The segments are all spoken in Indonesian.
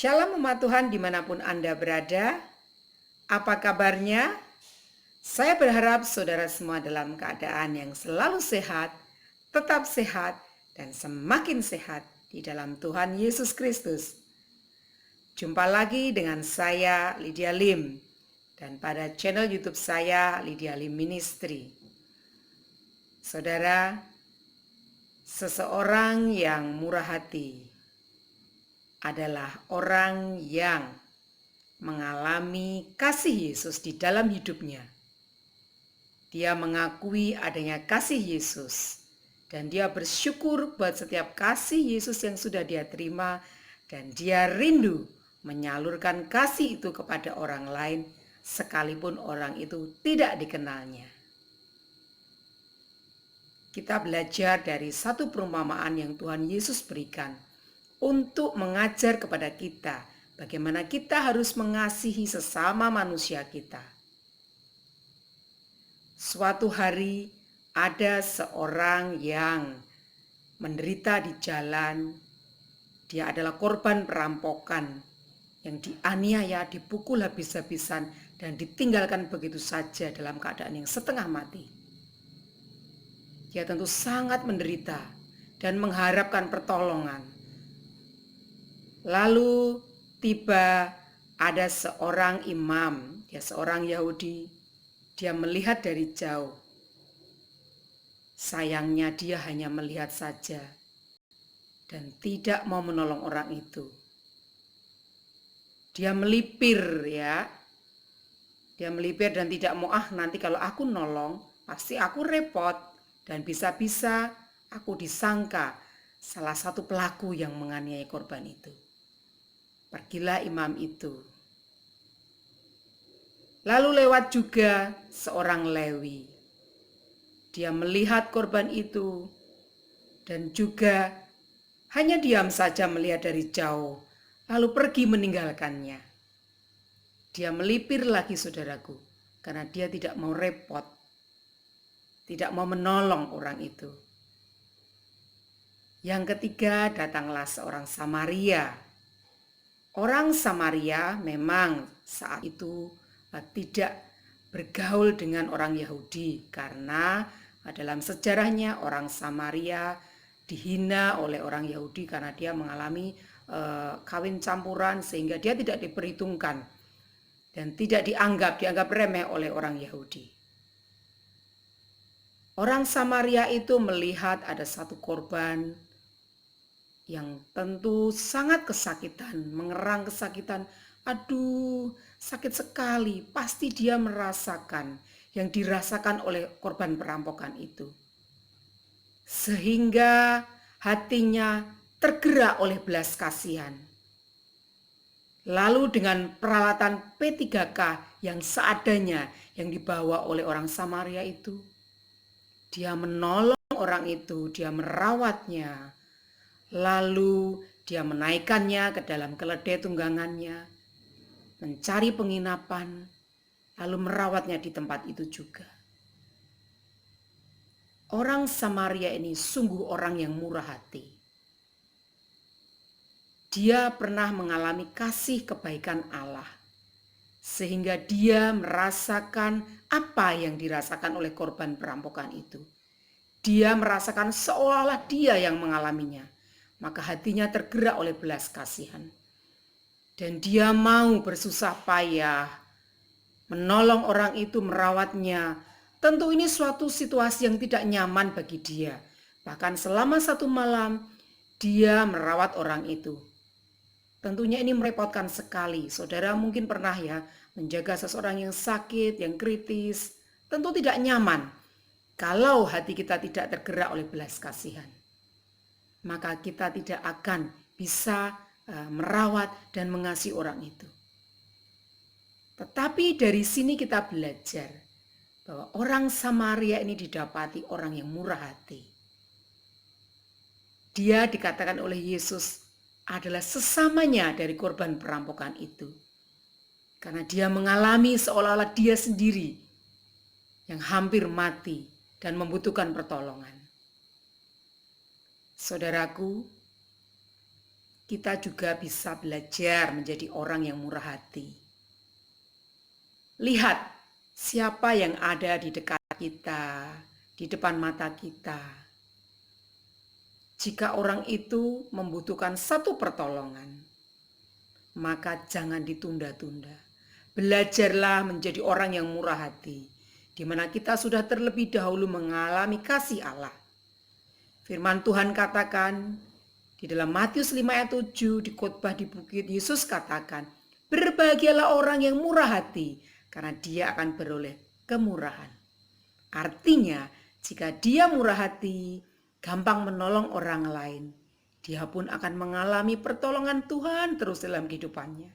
Shalom umat Tuhan dimanapun Anda berada. Apa kabarnya? Saya berharap saudara semua dalam keadaan yang selalu sehat, tetap sehat, dan semakin sehat di dalam Tuhan Yesus Kristus. Jumpa lagi dengan saya Lydia Lim dan pada channel YouTube saya Lydia Lim Ministry. Saudara, seseorang yang murah hati adalah orang yang mengalami kasih Yesus di dalam hidupnya. Dia mengakui adanya kasih Yesus dan dia bersyukur buat setiap kasih Yesus yang sudah dia terima, dan dia rindu menyalurkan kasih itu kepada orang lain sekalipun orang itu tidak dikenalnya. Kita belajar dari satu perumpamaan yang Tuhan Yesus berikan untuk mengajar kepada kita bagaimana kita harus mengasihi sesama manusia kita. Suatu hari ada seorang yang menderita di jalan. Dia adalah korban perampokan yang dianiaya, dipukul habis-habisan, dan ditinggalkan begitu saja dalam keadaan yang setengah mati. Dia tentu sangat menderita dan mengharapkan pertolongan. Lalu tiba ada seorang imam, dia seorang Yahudi. Dia melihat dari jauh. Sayangnya dia hanya melihat saja dan tidak mau menolong orang itu. Dia melipir ya. Dia melipir dan tidak mau, nanti kalau aku nolong pasti aku repot dan bisa-bisa aku disangka salah satu pelaku yang menganiaya korban itu. Pergilah imam itu. Lalu lewat juga seorang Lewi. Dia melihat korban itu dan juga hanya diam saja melihat dari jauh, lalu pergi meninggalkannya. Dia melipir lagi, saudaraku, karena dia tidak mau repot, tidak mau menolong orang itu. Yang ketiga, datanglah seorang Samaria. Orang Samaria memang saat itu tidak bergaul dengan orang Yahudi karena dalam sejarahnya orang Samaria dihina oleh orang Yahudi karena dia mengalami kawin campuran sehingga dia tidak diperhitungkan dan dianggap remeh oleh orang Yahudi. Orang Samaria itu melihat ada satu korban yang tentu sangat kesakitan, mengerang kesakitan. Aduh, sakit sekali. Pasti dia merasakan yang dirasakan oleh korban perampokan itu. Sehingga hatinya tergerak oleh belas kasihan. Lalu dengan peralatan P3K yang seadanya yang dibawa oleh orang Samaria itu, dia menolong orang itu, dia merawatnya. Lalu dia menaikkannya ke dalam keledai tunggangannya, mencari penginapan, lalu merawatnya di tempat itu juga. Orang Samaria ini sungguh orang yang murah hati. Dia pernah mengalami kasih kebaikan Allah, sehingga dia merasakan apa yang dirasakan oleh korban perampokan itu. Dia merasakan seolah-olah dia yang mengalaminya. Maka hatinya tergerak oleh belas kasihan. Dan dia mau bersusah payah menolong orang itu, merawatnya. Tentu ini suatu situasi yang tidak nyaman bagi dia. Bahkan selama satu malam dia merawat orang itu. Tentunya ini merepotkan sekali. Saudara mungkin pernah ya menjaga seseorang yang sakit, yang kritis. Tentu tidak nyaman kalau hati kita tidak tergerak oleh belas kasihan. Maka kita tidak akan bisa merawat dan mengasihi orang itu. Tetapi dari sini kita belajar bahwa orang Samaria ini didapati orang yang murah hati. Dia dikatakan oleh Yesus adalah sesamanya dari korban perampokan itu. Karena dia mengalami seolah-olah dia sendiri yang hampir mati dan membutuhkan pertolongan. Saudaraku, kita juga bisa belajar menjadi orang yang murah hati. Lihat siapa yang ada di dekat kita, di depan mata kita. Jika orang itu membutuhkan satu pertolongan, maka jangan ditunda-tunda. Belajarlah menjadi orang yang murah hati, di mana kita sudah terlebih dahulu mengalami kasih Allah. Firman Tuhan katakan di dalam Matius 5 ayat 7 di khotbah di bukit, Yesus katakan, berbahagialah orang yang murah hati, karena dia akan beroleh kemurahan. Artinya, jika dia murah hati, gampang menolong orang lain, dia pun akan mengalami pertolongan Tuhan terus dalam kehidupannya.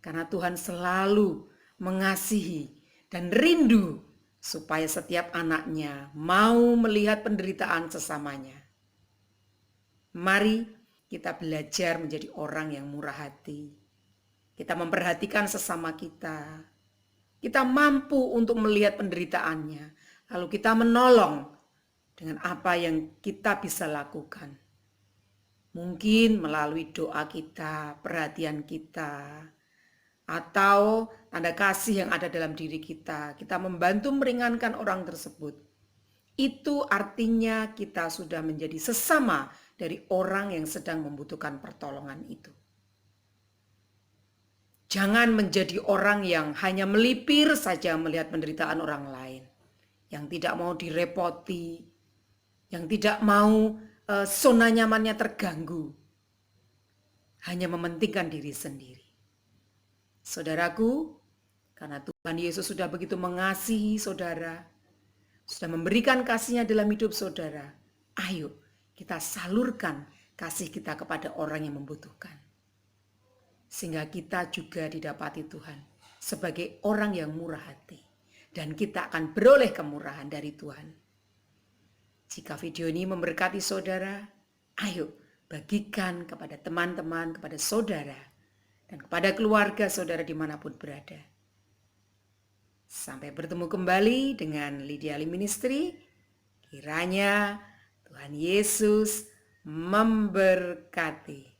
Karena Tuhan selalu mengasihi dan rindu supaya setiap anaknya mau melihat penderitaan sesamanya. Mari kita belajar menjadi orang yang murah hati. Kita memperhatikan sesama kita. Kita mampu untuk melihat penderitaannya. Lalu kita menolong dengan apa yang kita bisa lakukan. Mungkin melalui doa kita, perhatian kita, atau tanda kasih yang ada dalam diri kita. Kita membantu meringankan orang tersebut. Itu artinya kita sudah menjadi sesama dari orang yang sedang membutuhkan pertolongan itu. Jangan menjadi orang yang hanya melipir saja melihat penderitaan orang lain. Yang tidak mau direpoti, yang tidak mau zona nyamannya terganggu. Hanya mementingkan diri sendiri. Saudaraku, karena Tuhan Yesus sudah begitu mengasihi saudara, sudah memberikan kasih-Nya dalam hidup saudara, ayo kita salurkan kasih kita kepada orang yang membutuhkan. Sehingga kita juga didapati Tuhan sebagai orang yang murah hati. Dan kita akan beroleh kemurahan dari Tuhan. Jika video ini memberkati saudara, ayo bagikan kepada teman-teman, kepada saudara, dan kepada keluarga saudara dimanapun berada. Sampai bertemu kembali dengan Lydia Lim Ministry. Kiranya Tuhan Yesus memberkati.